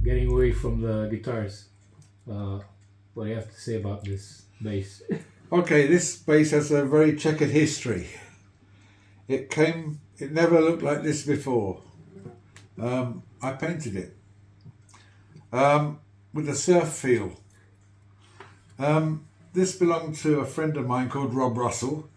Getting away from the guitars, what do you have to say about this bass? Okay, this bass has a very checkered history. It never looked like this before. I painted it with a surf feel. This belonged to a friend of mine called Rob Russell.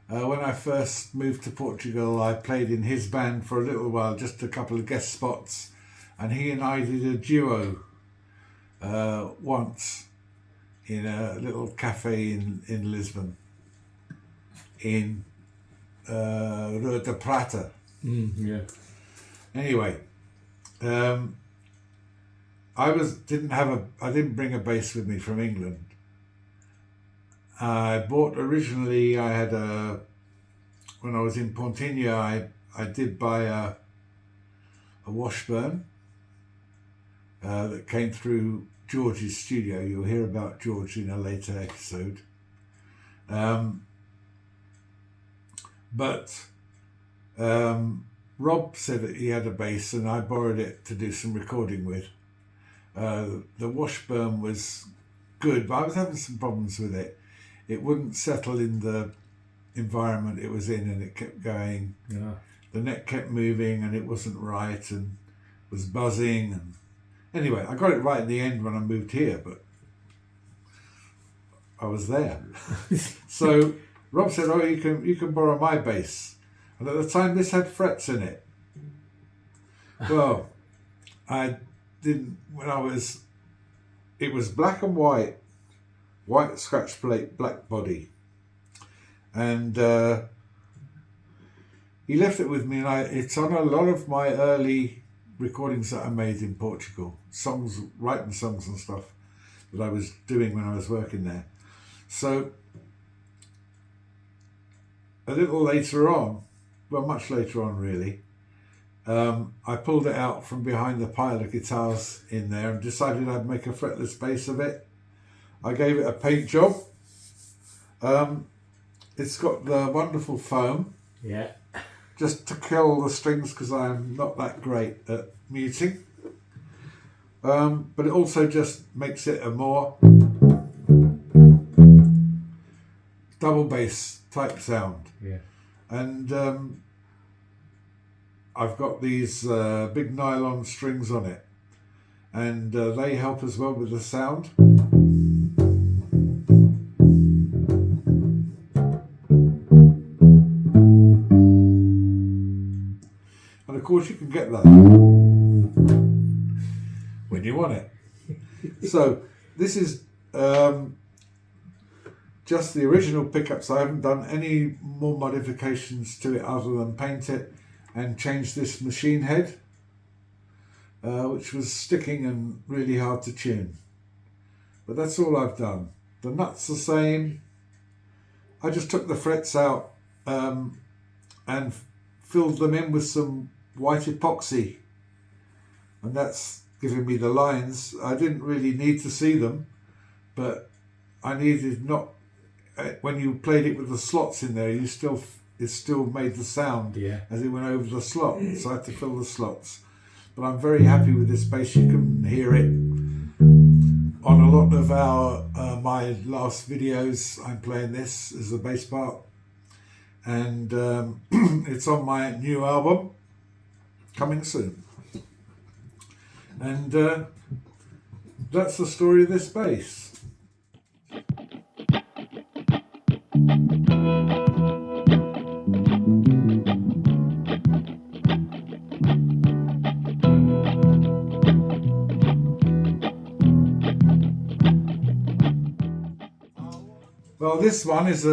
When I first moved to Portugal, I played in his band for a little while, just a couple of guest spots, and he and I did a duo once in a little cafe in Lisbon, in Rua de Prata. Yeah. Anyway, I didn't bring a bass with me from England. When I was in Pontinha, I did buy a Washburn that came through George's studio. You'll hear about George in a later episode. But Rob said that he had a bass, and I borrowed it to do some recording with. The Washburn was good, but I was having some problems with it. It wouldn't settle in the environment it was in, and it kept going. Yeah. The neck kept moving, and it wasn't right, and was buzzing. And anyway, I got it right in the end when I moved here, but I was there. So Rob said, "Oh, you can borrow my bass," and at the time this had frets in it. Well, I didn't. It was black and white scratch plate, black body, and he left it with me, and it's on a lot of my early recordings that I made in Portugal, writing songs and stuff that I was doing when I was working there. So a little later on, well, much later on really, I pulled it out from behind the pile of guitars in there and decided I'd make a fretless bass of it. I gave it a paint job. It's got the wonderful foam. Yeah. Just to kill the strings, because I'm not that great at muting. But it also just makes it a more double bass type sound. Yeah. And I've got these big nylon strings on it, and they help as well with the sound. And of course you can get that when you want it. So this is just the original pickups. I haven't done any more modifications to it other than paint it and change this machine head, which was sticking and really hard to tune. But that's all I've done. The nuts the same. I just took the frets out and filled them in with some white epoxy, and that's giving me the lines. I didn't really need to see them, but I needed not. When you played it with the slots in there, it still made the sound as it went over the slot. So I had to fill the slots. But I'm very happy with this bass. You can hear it on a lot of my last videos. I'm playing this as the bass part, and it's on my new album coming soon. And that's the story of this bass. Well, this one is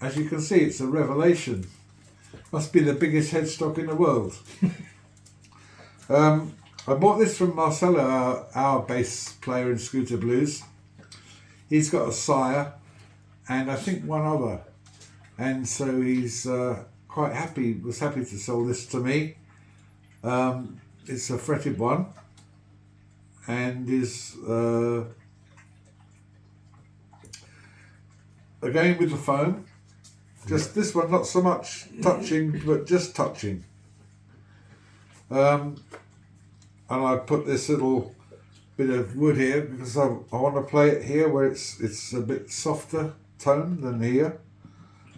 as you can see, it's a revelation. Must be the biggest headstock in the world. I bought this from Marcelo, our bass player in Scuta Blues. He's got a sire and I think one other, and so he's was happy to sell this to me. It's a fretted one and is again with the foam. Just this one, not so much touching, but just touching. And I put this little bit of wood here because I want to play it here where it's a bit softer tone than here.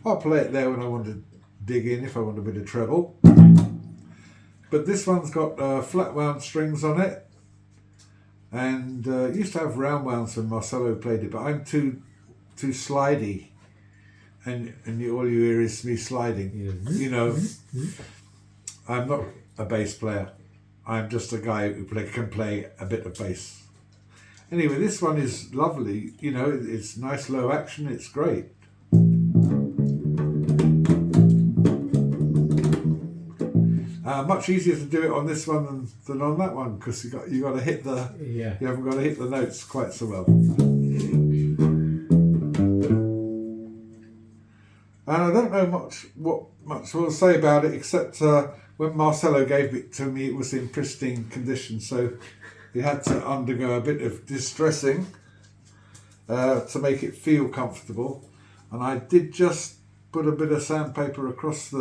I'll play it there when I want to dig in, if I want a bit of treble. But this one's got flat wound strings on it, and used to have round wounds when Marcelo played it, but I'm too slidey, and all you hear is me sliding. Yeah. You know, I'm not a bass player. I'm just a guy who can play a bit of bass. Anyway, this one is lovely. You know, it's nice low action. It's great. Much easier to do it on this one than on that one because you got to hit the you haven't got to hit the notes quite so well. And I don't know what much we'll say about it except when Marcelo gave it to me, it was in pristine condition, so he had to undergo a bit of distressing to make it feel comfortable. And I did just put a bit of sandpaper across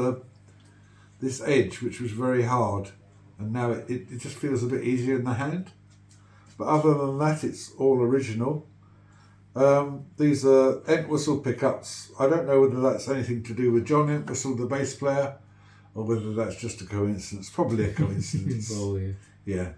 this edge, which was very hard, and now it just feels a bit easier in the hand. But other than that, it's all original. These are Entwistle pickups. I don't know whether that's anything to do with John Entwistle, the bass player, or whether that's just a coincidence. Probably a coincidence. Oh, yeah. Yeah.